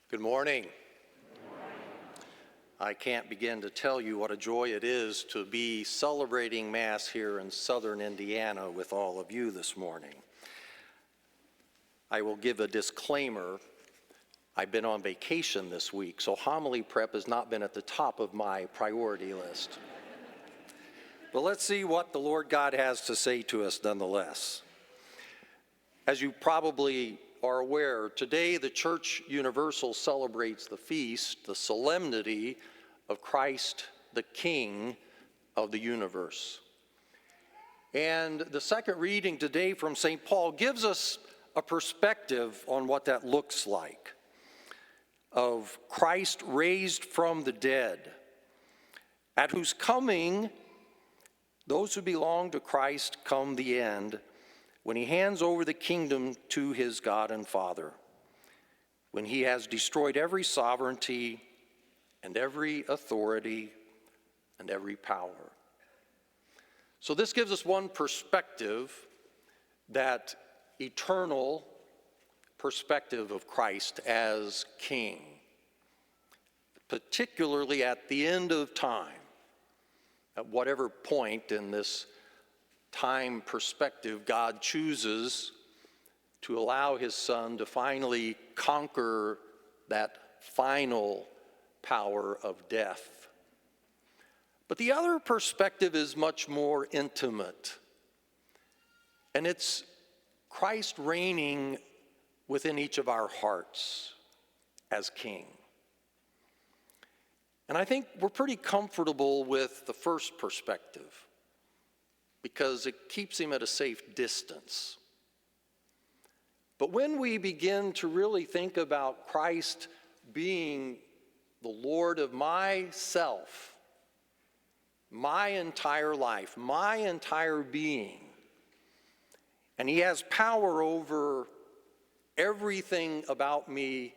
Good morning. I can't begin to tell you what a joy it is to be celebrating Mass here in southern Indiana with all of you this morning. I will give a disclaimer. I've been on vacation this week, so homily prep has not been at the top of my priority list. But let's see what the Lord God has to say to us nonetheless. As you probably are aware, today the Church Universal celebrates the feast, the solemnity of Christ, the King of the universe. And the second reading today from St. Paul gives us a perspective on what that looks like, of Christ raised from the dead, at whose coming those who belong to Christ come the end, when he hands over the kingdom to his God and Father, when he has destroyed every sovereignty and every authority and every power. So this gives us one perspective, that eternal perspective of Christ as King, particularly at the end of time, at whatever point in this time perspective God chooses to allow his Son to finally conquer that final power of death. But the other perspective is much more intimate, and it's Christ reigning within each of our hearts as King. And I think we're pretty comfortable with the first perspective, because it keeps him at a safe distance. But when we begin to really think about Christ being the Lord of myself, my entire life, my entire being, and he has power over everything about me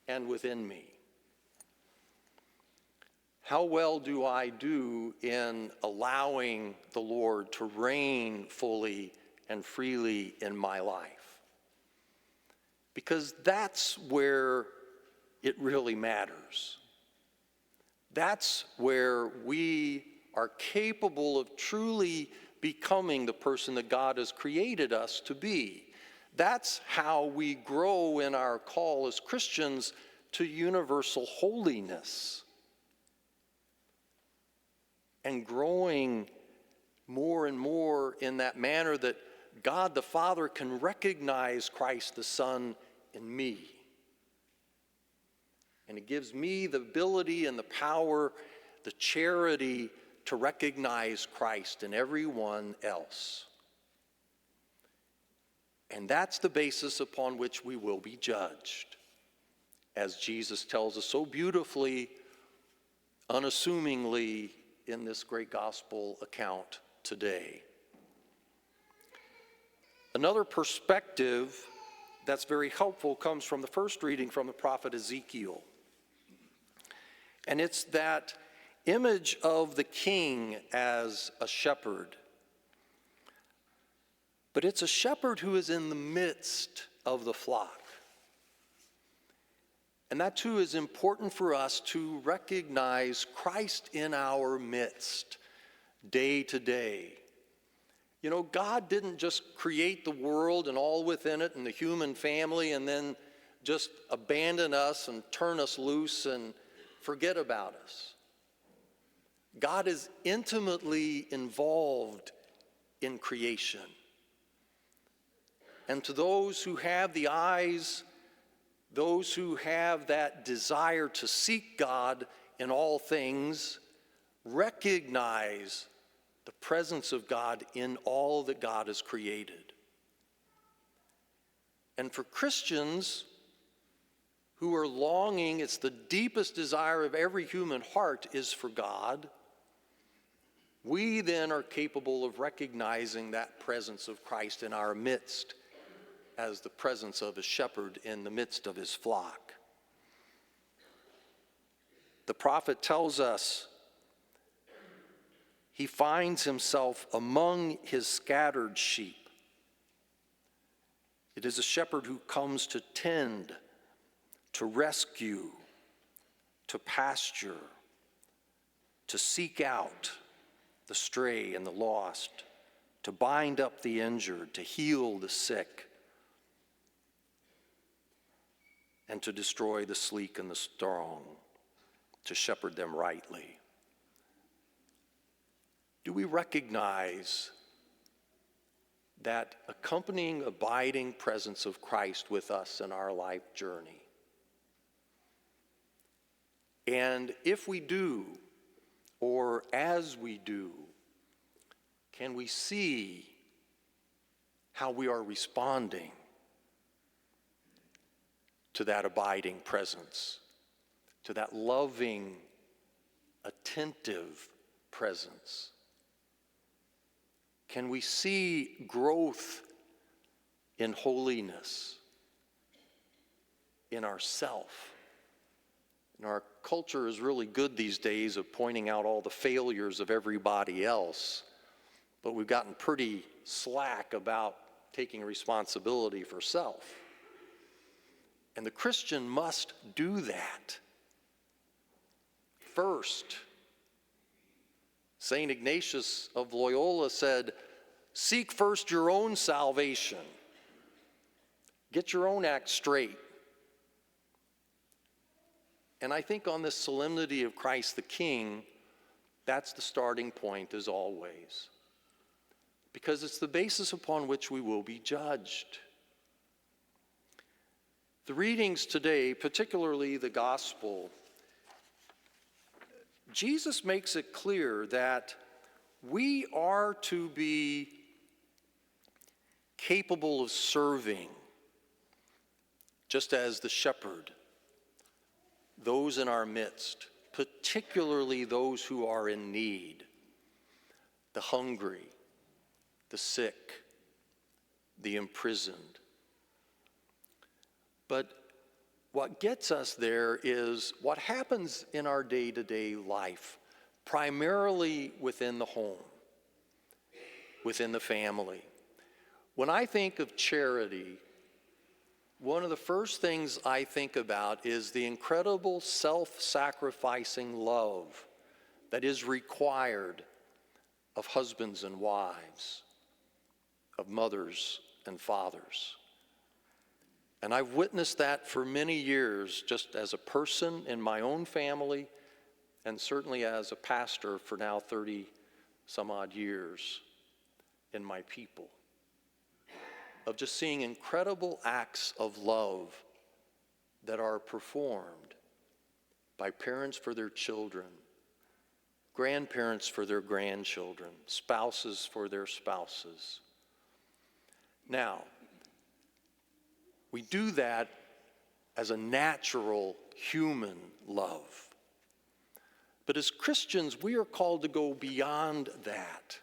and within me, how well do I do in allowing the Lord to reign fully and freely in my life? Because that's where it really matters. That's where we are capable of truly becoming the person that God has created us to be. That's how we grow in our call as Christians to universal holiness, and growing more and more in that manner that God the Father can recognize Christ the Son in me. And it gives me the ability and the power, the charity to recognize Christ in everyone else. And that's the basis upon which we will be judged, as Jesus tells us so beautifully, unassumingly, in this great gospel account today. Another perspective that's very helpful comes from the first reading from the prophet Ezekiel. And it's that image of the king as a shepherd. But it's a shepherd who is in the midst of the flock. And that too is important for us to recognize Christ in our midst, day to day. You know, God didn't just create the world and all within it and the human family and then just abandon us and turn us loose and forget about us. God is intimately involved in creation. And to those who have the eyes, those who have that desire to seek God in all things, recognize the presence of God in all that God has created. And for Christians who are longing, it's the deepest desire of every human heart is for God, we then are capable of recognizing that presence of Christ in our midst as the presence of a shepherd in the midst of his flock. The prophet tells us he finds himself among his scattered sheep. It is a shepherd who comes to tend, to rescue, to pasture, to seek out the stray and the lost, to bind up the injured, to heal the sick, and to destroy the sleek and the strong, to shepherd them rightly. Do we recognize that accompanying, abiding presence of Christ with us in our life journey? And if we do, or as we do, can we see how we are responding to that abiding presence, to that loving, attentive presence? Can we see growth in holiness in ourself? And our culture is really good these days of pointing out all the failures of everybody else, but we've gotten pretty slack about taking responsibility for self. And the Christian must do that first. St. Ignatius of Loyola said, "Seek first your own salvation. Get your own act straight." And I think on this solemnity of Christ the King, that's the starting point as always. Because it's the basis upon which we will be judged. The readings today, particularly the gospel, Jesus makes it clear that we are to be capable of serving, just as the shepherd, those in our midst, particularly those who are in need, the hungry, the sick, the imprisoned. But what gets us there is what happens in our day-to-day life, primarily within the home, within the family. When I think of charity, one of the first things I think about is the incredible self-sacrificing love that is required of husbands and wives, of mothers and fathers. And I've witnessed that for many years, just as a person in my own family, and certainly as a pastor for now 30 some odd years in my people, of just seeing incredible acts of love that are performed by parents for their children, grandparents for their grandchildren, spouses for their spouses. Now, we do that as a natural human love. But as Christians, we are called to go beyond that.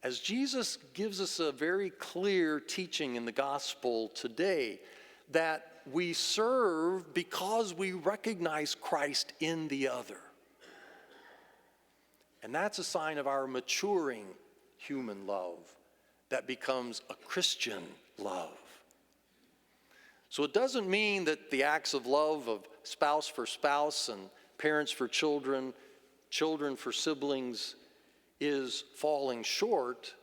As Jesus gives us a very clear teaching in the gospel today, that we serve because we recognize Christ in the other. And that's a sign of our maturing human love that becomes a Christian love. So it doesn't mean that the acts of love of spouse for spouse and parents for children, children for siblings is falling short.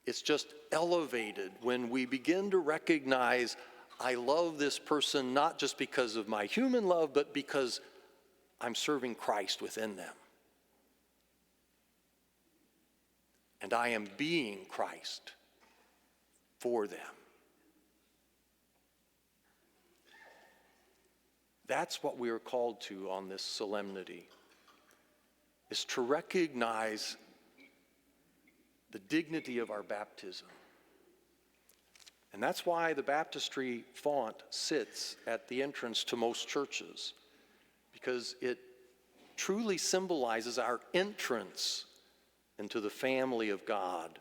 It's just elevated when we begin to recognize I love this person not just because of my human love, but because I'm serving Christ within them. And I am being Christ for them. That's what we are called to on this solemnity, is to recognize the dignity of our baptism. And that's why the baptistry font sits at the entrance to most churches, because it truly symbolizes our entrance into the family of God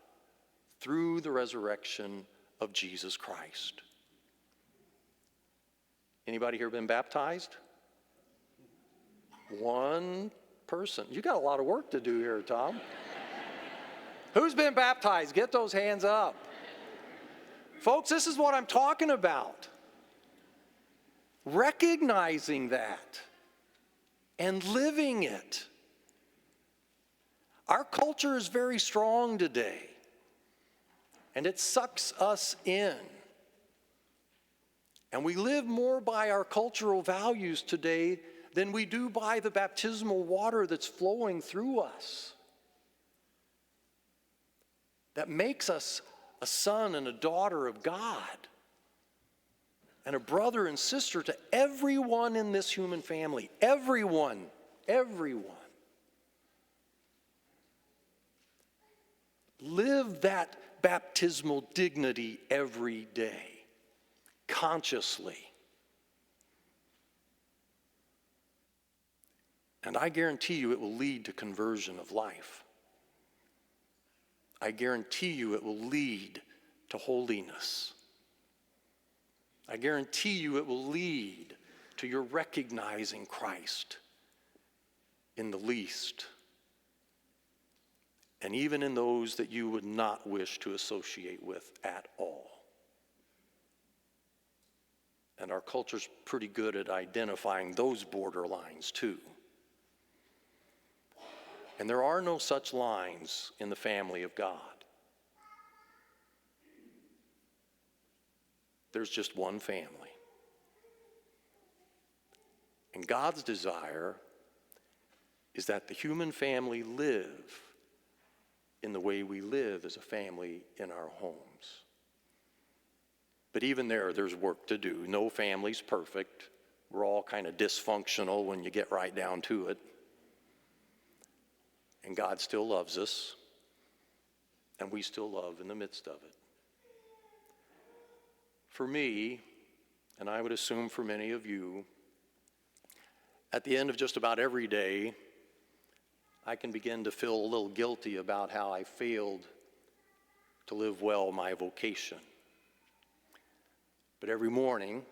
through the resurrection of Jesus Christ. Anybody here been baptized? One person. You got a lot of work to do here, Tom. Who's been baptized? Get those hands up. Folks, this is what I'm talking about. recognizing that and living it. Our culture is very strong today, and it sucks us in. And we live more by our cultural values today than we do by the baptismal water that's flowing through us, that makes us a son and a daughter of God, and a brother and sister to everyone in this human family. Everyone. Live that baptismal dignity every day, consciously. And I guarantee you it will lead to conversion of life. I guarantee you it will lead to holiness. I guarantee you it will lead to your recognizing Christ in the least, and even in those that you would not wish to associate with at all. And our culture's pretty good at identifying those borderlines too. And there are no such lines in the family of God. There's just one family. And God's desire is that the human family live in the way we live as a family in our homes. But even there's work to do. No family's perfect. We're all kind of dysfunctional when you get right down to it. And God still loves us, and we still love in the midst of it. For me, and I would assume for many of you, at the end of just about every day, I can begin to feel a little guilty about how I failed to live well my vocation. But every morning,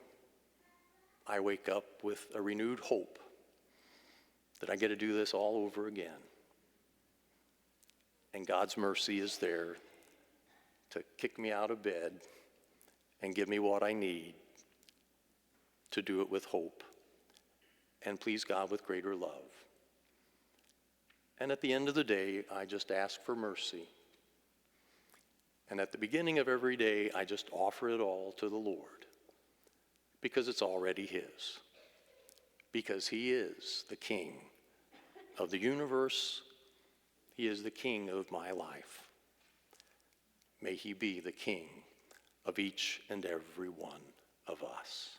I wake up with a renewed hope that I get to do this all over again. And God's mercy is there to kick me out of bed and give me what I need to do it with hope and please God with greater love. And at the end of the day, I just ask for mercy. And at the beginning of every day, I just offer it all to the Lord because it's already His. Because He is the King of the universe. He is the King of my life. May He be the King of each and every one of us.